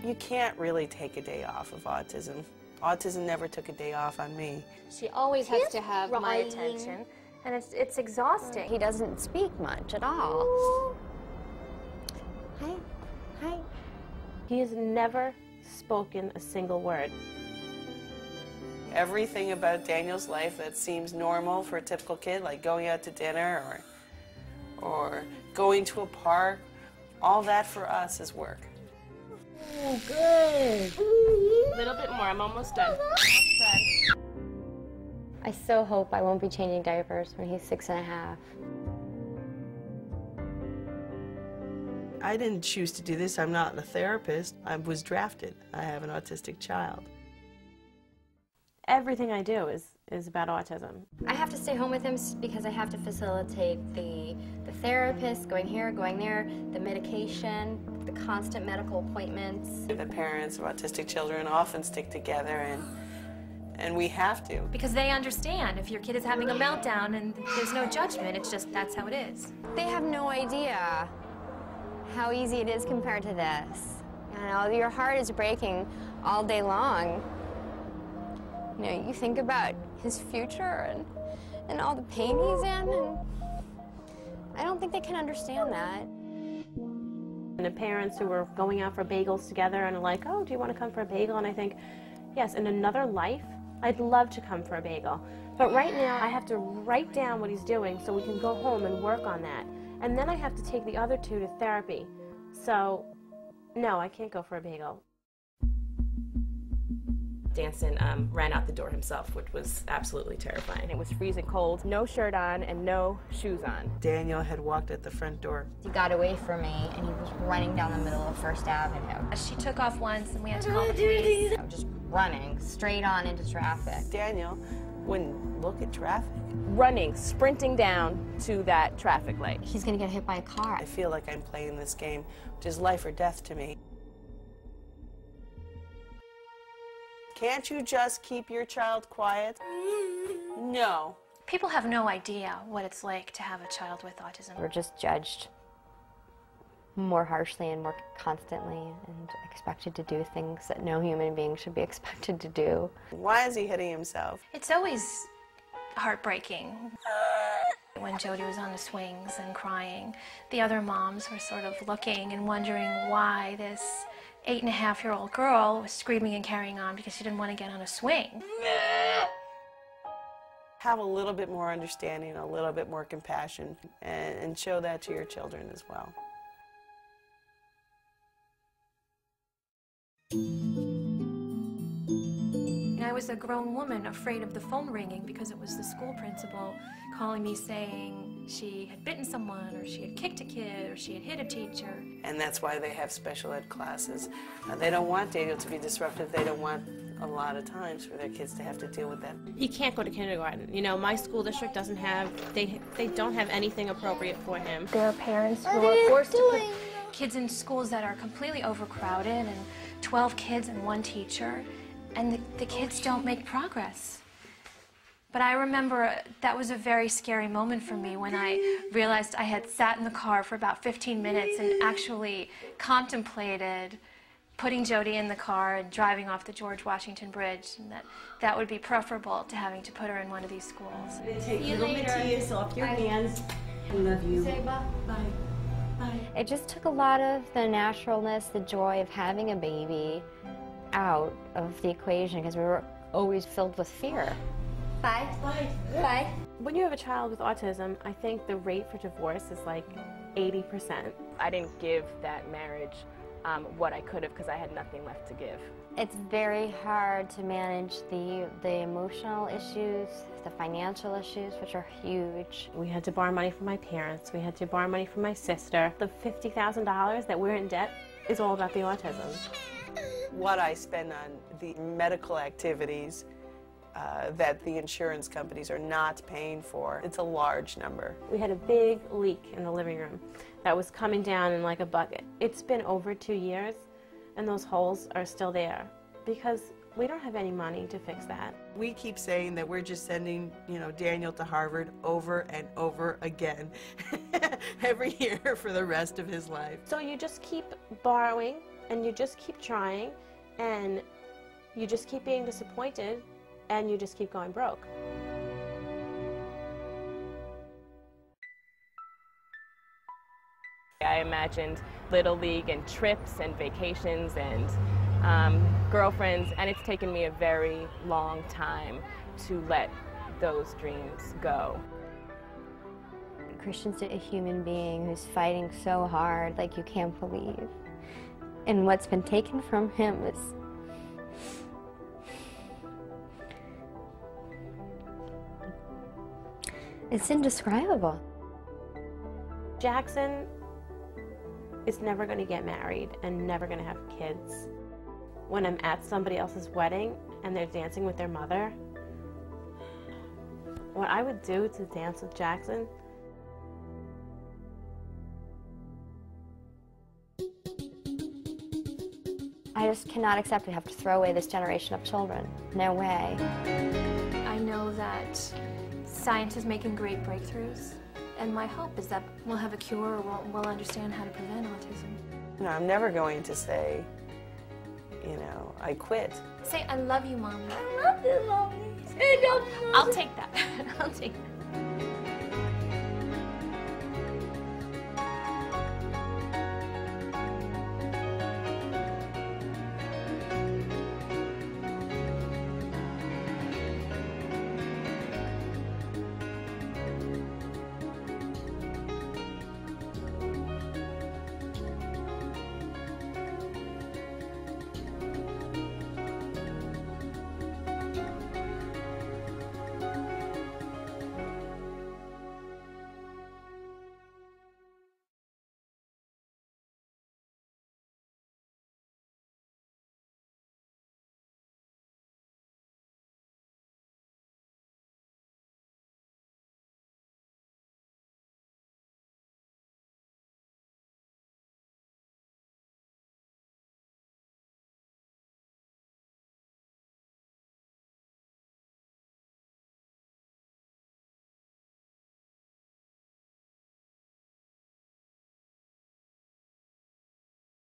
You can't really take a day off of autism. Autism never took a day off on me. She always has to have my attention, and it's exhausting. He doesn't speak much at all. Hi. Hi. He has never spoken a single word. Everything about Daniel's life that seems normal for a typical kid, like going out to dinner or going to a park, all that for us is work. Oh, good. A little bit more. I'm almost done. I so hope I won't be changing diapers when he's 6½. I didn't choose to do this. I'm not a therapist. I was drafted. I have an autistic child. Everything I do is about autism. I have to stay home with him because I have to facilitate the therapist, going here, going there, the medication, the constant medical appointments. The parents of autistic children often stick together, and we have to. Because they understand if your kid is having a meltdown and there's no judgment, it's just that's how it is. They have no idea how easy it is compared to this. You know, your heart is breaking all day long. You know, you think about his future and all the pain he's in, and I don't think they can understand that. And the parents who were going out for bagels together and are like, oh, do you want to come for a bagel? And I think, yes, in another life, I'd love to come for a bagel. But right now, I have to write down what he's doing so we can go home and work on that. And then I have to take the other two to therapy. So, no, I can't go for a bagel. Danson ran out the door himself, which was absolutely terrifying. It was freezing cold, no shirt on and no shoes on. Daniel had walked at the front door. He got away from me, and he was running down the middle of First Avenue. She took off once, and we had to call the police. I'm just running straight on into traffic. Daniel wouldn't look at traffic. Running, sprinting down to that traffic light. He's gonna get hit by a car. I feel like I'm playing this game, which is life or death to me. Can't you just keep your child quiet? No. People have no idea what it's like to have a child with autism. We're just judged more harshly and more constantly and expected to do things that no human being should be expected to do. Why is he hitting himself? It's always heartbreaking. When Jody was on the swings and crying, the other moms were sort of looking and wondering why this 8½-year-old girl was screaming and carrying on because she didn't want to get on a swing. Have a little bit more understanding, a little bit more compassion, and show that to your children as well. I was a grown woman afraid of the phone ringing because it was the school principal calling me saying she had bitten someone or she had kicked a kid or she had hit a teacher. And that's why they have special ed classes. They don't want Daniel to be disruptive. They don't want a lot of times for their kids to have to deal with that. He can't go to kindergarten. You know, my school district doesn't have, they don't have anything appropriate for him. There are parents who are forced to put kids in schools that are completely overcrowded and 12 kids and one teacher, and the kids don't make progress. But I remember that was a very scary moment for me when I realized I had sat in the car for about 15 minutes and actually contemplated putting Jody in the car and driving off the George Washington Bridge, and that would be preferable to having to put her in one of these schools. Take little Matthias off your hands. I love you. Say bye. Bye. Bye. It just took a lot of the naturalness, the joy of having a baby out of the equation because we were always filled with fear. Bye. Bye. Bye. When you have a child with autism, I think the rate for divorce is like 80%. I didn't give that marriage what I could have because I had nothing left to give. It's very hard to manage the emotional issues, the financial issues, which are huge. We had to borrow money from my parents. We had to borrow money from my sister. The $50,000 that we're in debt is all about the autism. What I spend on the medical activities that the insurance companies are not paying for, it's a large number. We had a big leak in the living room that was coming down in like a bucket. It's been over 2 years, and those holes are still there because we don't have any money to fix that. We keep saying that we're just sending, Daniel to Harvard over and over again every year for the rest of his life. So you just keep borrowing and you just keep trying, and you just keep being disappointed, and you just keep going broke. I imagined Little League and trips and vacations and girlfriends, and it's taken me a very long time to let those dreams go. Christian's a human being who's fighting so hard like you can't believe. And what's been taken from him is it's indescribable. Jackson is never going to get married and never going to have kids. When I'm at somebody else's wedding and they're dancing with their mother, what I would do to dance with Jackson, I just cannot accept we have to throw away this generation of children. No way. I know that science is making great breakthroughs, and my hope is that we'll have a cure or we'll understand how to prevent autism. You know, I'm never going to say, you know, I quit. Say, I love you, Mommy. I love you, Mommy. I love you. I'll take that. I'll take that.